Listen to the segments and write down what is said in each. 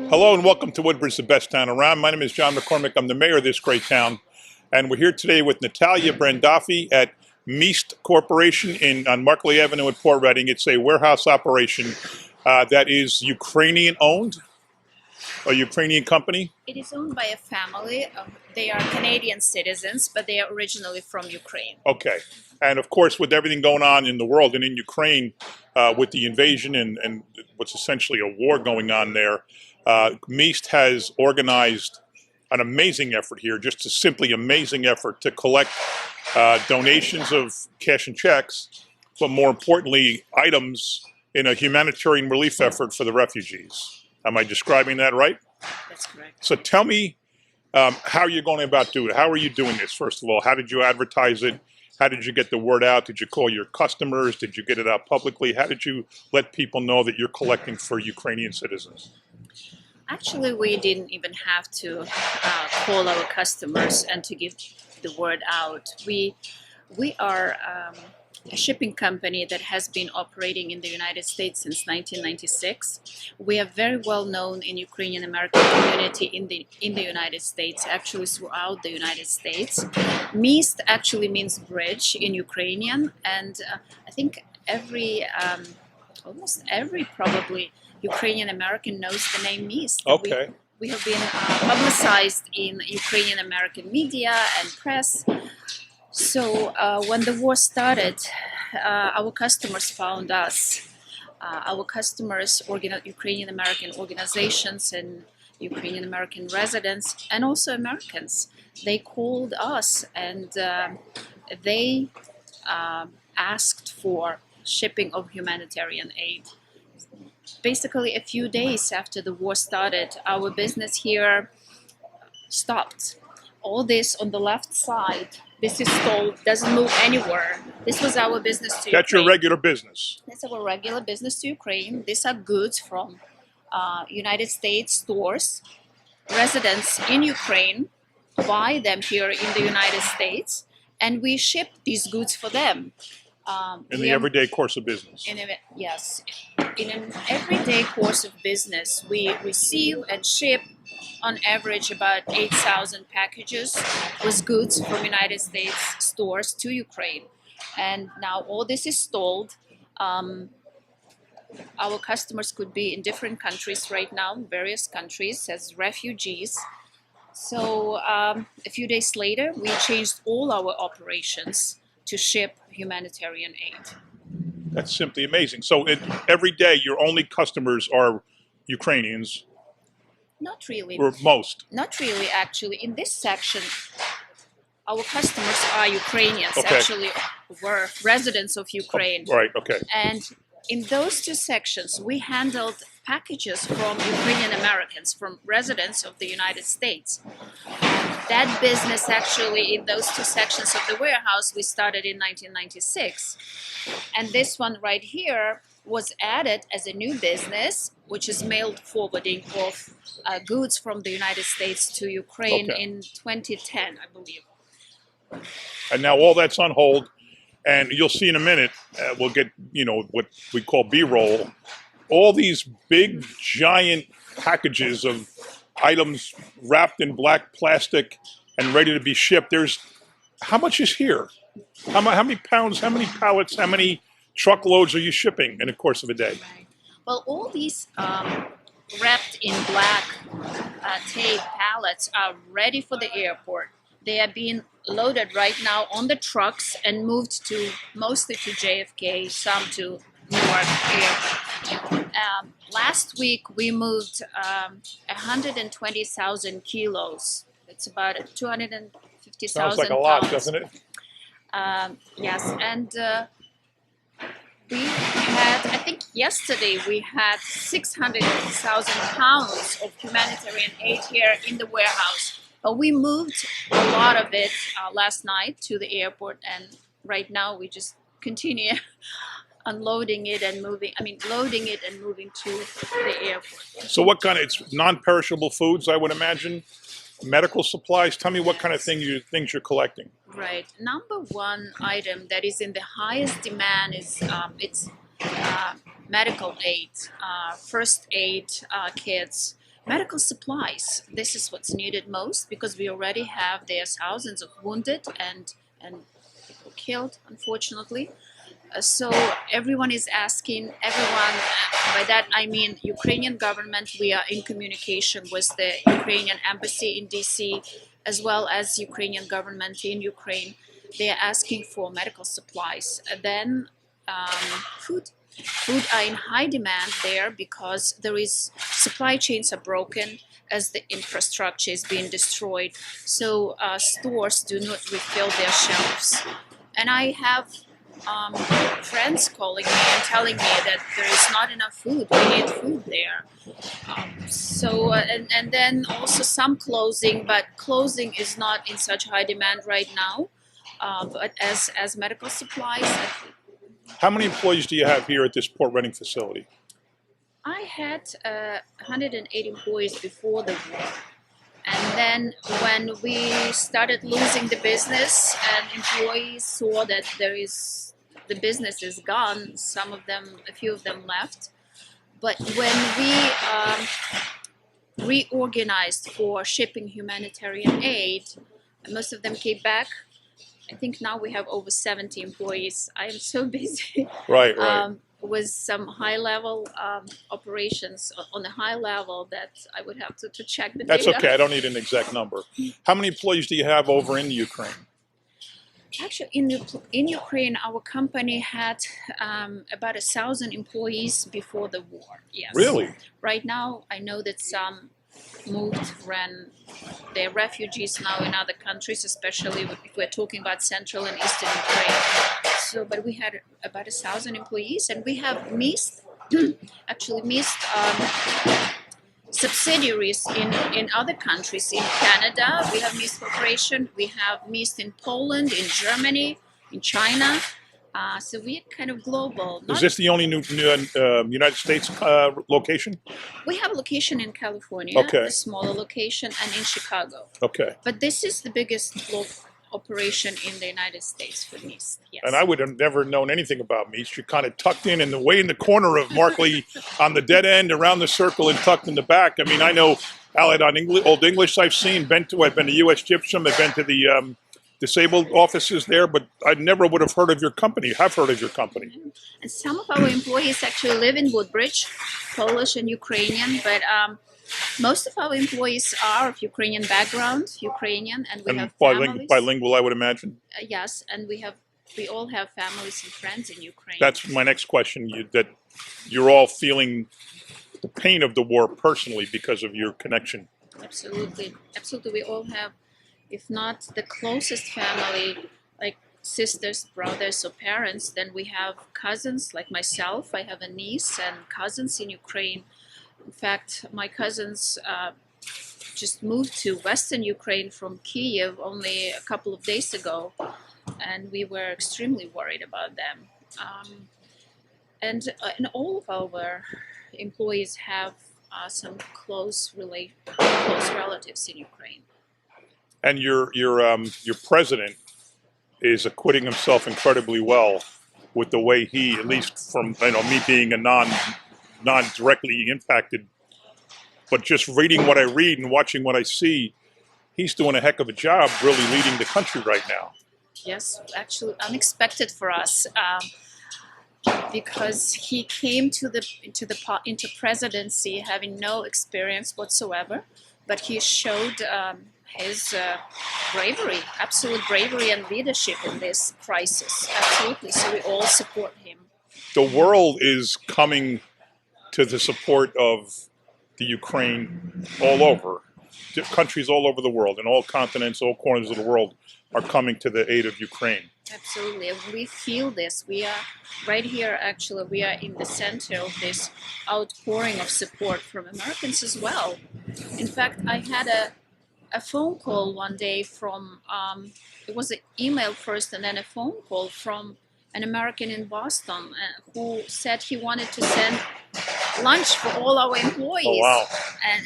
Hello and welcome to Woodbridge, the best town around. My name is John McCormick. I'm the mayor of this great town. And we're here today with Natalia Brandaffi at Meast Corporation on Markley Avenue in Port Reading. It's a warehouse operation that is Ukrainian owned, a Ukrainian company. It is owned by a family. They are Canadian citizens, but they are originally from Ukraine. Okay. And of course, with everything going on in the world and in Ukraine, with the invasion and what's essentially a war going on there, Meast has organized an amazing effort here, just a simply amazing effort to collect donations of cash and checks, but more importantly, items in a humanitarian relief effort for the refugees. Am I describing that right? That's correct. So tell me how you're going about doing it. How are you doing this, first of all? How did you advertise it? How did you get the word out? Did you call your customers? Did you get it out publicly? How did you let people know that you're collecting for Ukrainian citizens? Actually, we didn't even have to call our customers and to give the word out. We are a shipping company that has been operating in the United States since 1996. We are very well known in Ukrainian American community in the United States, actually throughout the United States. Meast actually means bridge in Ukrainian, and I think almost every probably Ukrainian American knows the name Meast. Okay. We have been publicized in Ukrainian American media and press. So when the war started, our customers found us. Our customers, Ukrainian American organizations and Ukrainian American residents, and also Americans, they called us and they asked for shipping of humanitarian aid. Basically, a few days after the war started, our business here stopped. All this on the left side, this is stalled, doesn't move anywhere. This was our business to Ukraine. That's your regular business? That's our regular business to Ukraine. These are goods from United States stores. Residents in Ukraine buy them here in the United States, and we ship these goods for them. In the everyday course of business? Yes. In an everyday course of business, we receive and ship on average about 8,000 packages with goods from United States stores to Ukraine. And now all this is stalled. Our customers could be in different countries right now, various countries as refugees. So a few days later, we changed all our operations to ship humanitarian aid. That's simply amazing. So every day, your only customers are Ukrainians? Not really. Or most? Not really, actually. In this section, our customers are Ukrainians. Okay. Actually, were residents of Ukraine. Oh, right, okay. And in those two sections, we handled packages from Ukrainian Americans, from residents of the United States. That business actually in those two sections of the warehouse, we started in 1996. And this one right here was added as a new business, which is mail forwarding of goods from the United States to Ukraine in 2010, I believe. And now all that's on hold, and you'll see in a minute, we'll get, what we call B-roll, all these big, giant packages of items wrapped in black plastic and ready to be shipped. How much is here? How many pounds, how many pallets, how many truckloads are you shipping in the course of a day? Right. Well, all these wrapped in black tape pallets are ready for the airport. They are being loaded right now on the trucks and moved mostly to JFK, some to Newark Airport. Last week we moved 120,000 kilos. It's about 250,000 Sounds like a lot, doesn't it? Yes, and we had, I think yesterday we had 600,000 pounds of humanitarian aid here in the warehouse. But we moved a lot of it last night to the airport, and right now we just continue unloading it and loading it and moving to the airport. So what it's non-perishable foods, I would imagine? Medical supplies? Tell me what kind of things you're collecting. Right. Number one item that is in the highest demand is medical aid, first aid kits, Medical supplies. This is what's needed most because we already have there's thousands of wounded and people killed, unfortunately. So everyone is asking, everyone, by that I mean Ukrainian government, we are in communication with the Ukrainian embassy in DC, as well as Ukrainian government in Ukraine. They are asking for medical supplies. Then food. Food are in high demand there because there is supply chains are broken as the infrastructure is being destroyed. So stores do not refill their shelves. And I have friends calling me and telling me that there is not enough food. We need food there. And then also some clothing, but clothing is not in such high demand right now. But as medical supplies. How many employees do you have here at this Port Reading facility? I had 108 employees before the war. And then when we started losing the business and employees saw that the business is gone, a few of them left. But when we reorganized for shipping humanitarian aid, most of them came back. I think now we have over 70 employees. I am so busy. Right. With some high-level operations on a high level that I would have to check the That's data. okay. I don't need an exact number. How many employees do you have over in Ukraine? Actually, in Ukraine, our company had about 1,000 employees before the war. Yes. Really? Right now, I know that some they're refugees now in other countries, especially if we're talking about central and eastern Ukraine. So, but we had about 1,000 employees, and we have missed subsidiaries in other countries. In Canada, we have missed operation. We have missed in Poland, in Germany, in China. So we're kind of global. Is this the only new United States location? We have a location in California, okay. A smaller location, and in Chicago. Okay. But this is the biggest operation in the United States for Meast. Yes. And I would have never known anything about Meast. You're kind of tucked in the way in the corner of Markley on the dead end, around the circle, and tucked in the back. I mean, I know Allied on Old English I've seen. I've been to U.S. Gypsum. I've been to the disabled offices there, but I never would have heard of your company. Have heard of your company. And some of our employees actually live in Woodbridge, Polish and Ukrainian, but most of our employees are of Ukrainian background, Ukrainian, and we have families. Bilingual, I would imagine. Yes, and we all have families and friends in Ukraine. That's my next question. That you're all feeling the pain of the war personally because of your connection. Absolutely, absolutely. We all have, if not the closest family, like sisters, brothers, or parents, then we have cousins like myself. I have a niece and cousins in Ukraine. In fact, my cousins just moved to Western Ukraine from Kyiv only a couple of days ago, and we were extremely worried about them. And all of our employees have some close relatives in Ukraine. And your president is acquitting himself incredibly well with the way he, at least from me being a non-directly impacted, but just reading what I read and watching what I see, he's doing a heck of a job really leading the country right now. Yes, actually unexpected for us because he came into presidency having no experience whatsoever, but he showed his bravery, absolute bravery and leadership in this crisis. Absolutely, so we all support him. The world is coming to the support of the Ukraine all over. Countries all over the world, in all continents, all corners of the world, are coming to the aid of Ukraine. Absolutely. We feel this. We are right here, actually, we are in the center of this outpouring of support from Americans as well. In fact, I had a phone call one day from, it was an email first and then a phone call from an American in Boston who said he wanted to send lunch for all our employees. Oh, wow.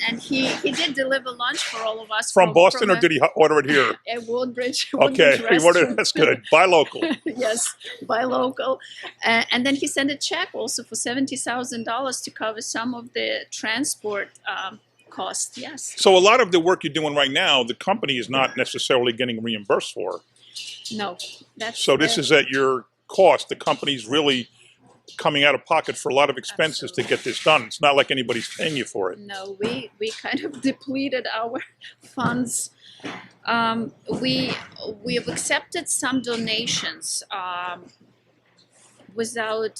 And he did deliver lunch for all of us. From Boston, or did he order it here? At Woodbridge. Okay, he ordered, that's good. Buy local. Yes, buy local. And then he sent a check also for $70,000 to cover some of the transport cost, yes. So a lot of the work you're doing right now, the company is not necessarily getting reimbursed for. No, that's So this is at your cost. The company's really coming out of pocket for a lot of expenses to get this done. It's not like anybody's paying you for it. no, we kind of depleted our funds. We have accepted some donations without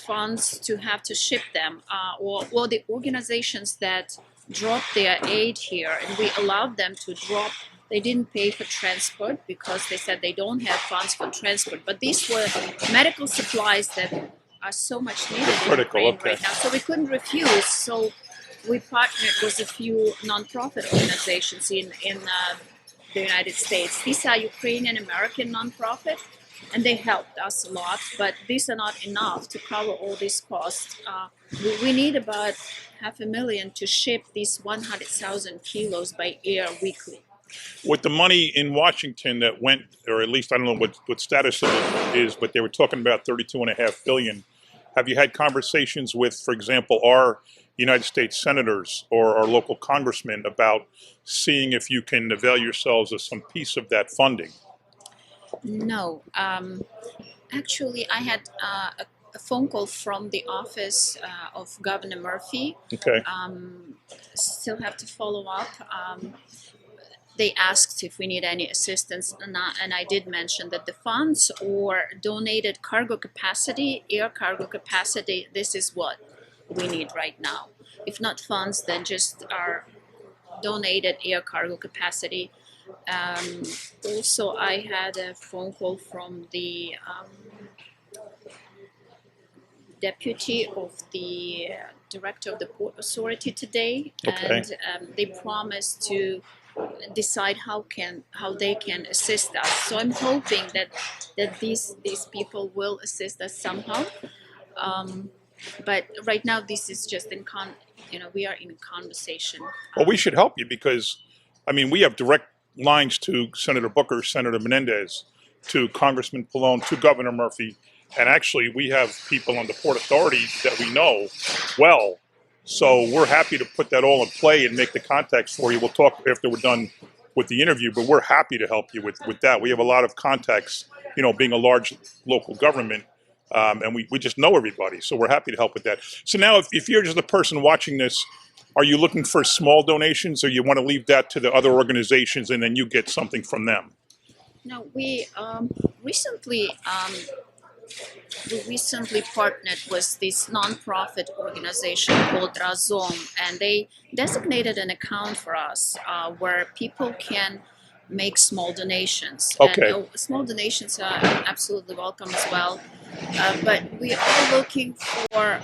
funds to have to ship them, or the organizations that dropped their aid here, and we allowed them to drop. They didn't pay for transport because they said they don't have funds for transport. But these were medical supplies that are so much needed in Critical, Ukraine okay. right now. So we couldn't refuse. So we partnered with a few nonprofit organizations in the United States. These are Ukrainian American nonprofit, and they helped us a lot. But these are not enough to cover all these costs. We need about $500,000 to ship these 100,000 kilos by air weekly. With the money in Washington that went, or at least I don't know what status of it is, but they were talking about $32.5 billion. Have you had conversations with, for example, our United States senators or our local congressmen about seeing if you can avail yourselves of some piece of that funding? No. Actually, I had a phone call from the office of Governor Murphy. Okay. Still have to follow up. They asked if we need any assistance, and I did mention that the funds or donated cargo capacity, air cargo capacity, this is what we need right now. If not funds, then just our donated air cargo capacity. Also, I had a phone call from the deputy of the director of the Port Authority today, Okay. and they promised to decide how they can assist us. So I'm hoping that these people will assist us somehow. But right now, this is just we are in conversation. Well, we should help you because, I mean, we have direct lines to Senator Booker, Senator Menendez, to Congressman Pallone, to Governor Murphy, and actually we have people on the Port Authority that we know well. So we're happy to put that all in play and make the contacts for you. We'll talk after we're done with the interview, but we're happy to help you with that. We have a lot of contacts, being a large local government, and we just know everybody. So we're happy to help with that. So now if you're just a person watching this, are you looking for small donations or you want to leave that to the other organizations and then you get something from them? No, we recently partnered with this nonprofit organization called Razom, and they designated an account for us where people can make small donations. Okay. And small donations are absolutely welcome as well. But we are looking for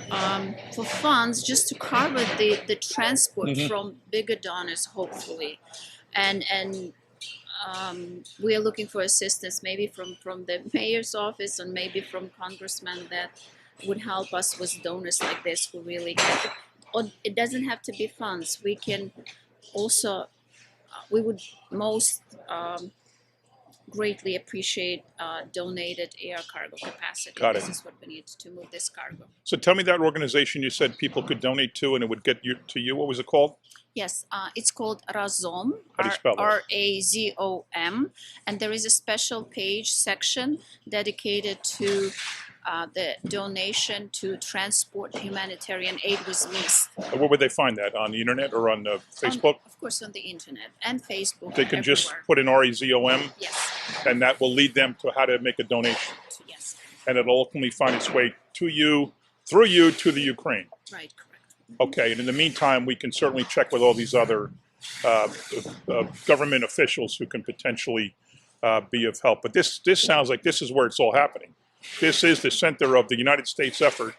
funds just to cover the transport from bigger donors, hopefully, and we are looking for assistance maybe from the mayor's office and maybe from congressmen that would help us with donors like this who really can. Or it doesn't have to be funds. We can also, we would most greatly appreciate donated air cargo capacity. Got it. This is what we need to move this cargo. So tell me that organization you said people could donate to and it would get to you. What was it called? Yes, it's called Razom, How do you spell that? Razom, and there is a special page section dedicated to the donation to transport humanitarian aid with least. Where would they find that? On the internet or on Facebook? Of course, on the internet and Facebook. They can just everywhere. put in REZOM, Yes. and that will lead them to how to make a donation. Yes. And it'll ultimately find its way to you, through you, to the Ukraine. Right. Correct. Okay, and in the meantime, we can certainly check with all these other government officials who can potentially be of help. But this sounds like this is where it's all happening. This is the center of the United States effort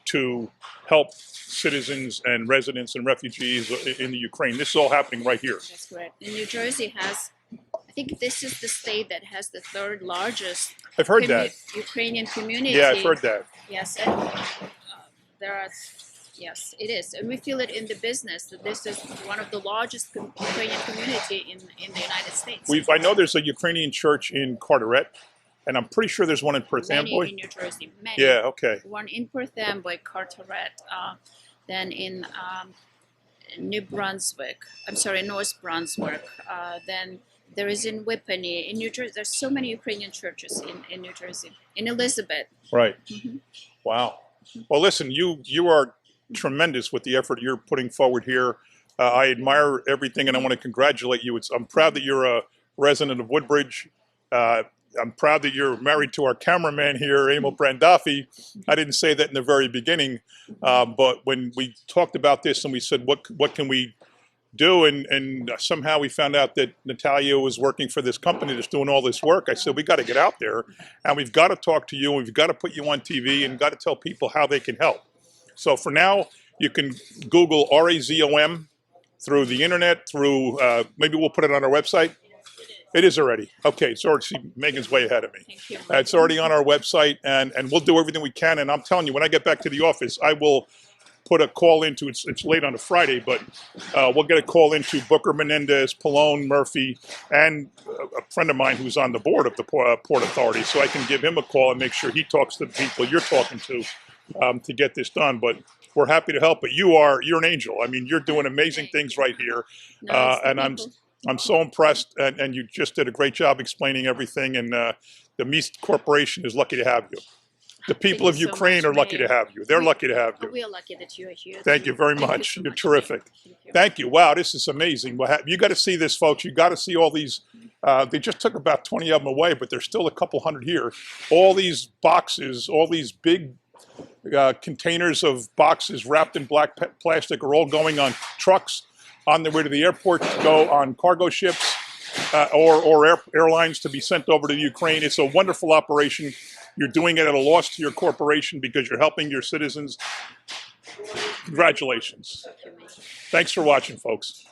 to help citizens and residents and refugees in the Ukraine. This is all happening right here. That's correct. And New Jersey has, I think this is the state that has the third largest I've heard that. Ukrainian community. Yeah, I've heard that. Yes, and there are. Yes, it is, and we feel it in the business that this is one of the largest Ukrainian community in the United States. I know there's a Ukrainian church in Carteret, and I'm pretty sure there's one in Perth Amboy. Many in New Jersey. Many. Yeah. Okay. One in Perth Amboy, Carteret. Then in New Brunswick. I'm sorry, North Brunswick. Then there is in Whippany, in New Jersey. There's so many Ukrainian churches in New Jersey. In Elizabeth. Right. Mm-hmm. Wow. Well, listen, you are tremendous with the effort you're putting forward here. I admire everything, and I want to congratulate you. I'm proud that you're a resident of Woodbridge. I'm proud that you're married to our cameraman here, Emil Brandafi. I didn't say that in the very beginning, but when we talked about this and we said, what can we do? And somehow we found out that Natalia was working for this company that's doing all this work. I said, we got to get out there and we've got to talk to you and we've got to put you on TV and got to tell people how they can help. So for now, you can Google RAZOM through the internet, through, maybe we'll put it on our website. It is already. Okay, it's already, see, Megan's way ahead of me. Thank you. It's already on our website and we'll do everything we can. And I'm telling you, when I get back to the office, I will put a call into, it's late on a Friday, but we'll get a call into Booker, Menendez, Pallone, Murphy, and a friend of mine who's on the board of the Port Authority. So I can give him a call and make sure he talks to the people you're talking to get this done. But we're happy to help. But you're an angel. I mean, you're doing amazing things right here. No, And I'm so impressed. And you just did a great job explaining everything. And the Meast Corporation is lucky to have you. The people of Ukraine are lucky to have you. They're lucky to have you. We are lucky that you are here. Thank you very much. You're terrific. Thank you. Wow, this is amazing. You got to see this, folks. You got to see all these. They just took about 20 of them away, but there's still a couple hundred here. All these boxes, all these big containers of boxes wrapped in black plastic are all going on trucks on their way to the airport to go on cargo ships or airlines to be sent over to Ukraine. It's a wonderful operation. You're doing it at a loss to your corporation because you're helping your citizens. Congratulations. Thanks for watching, folks.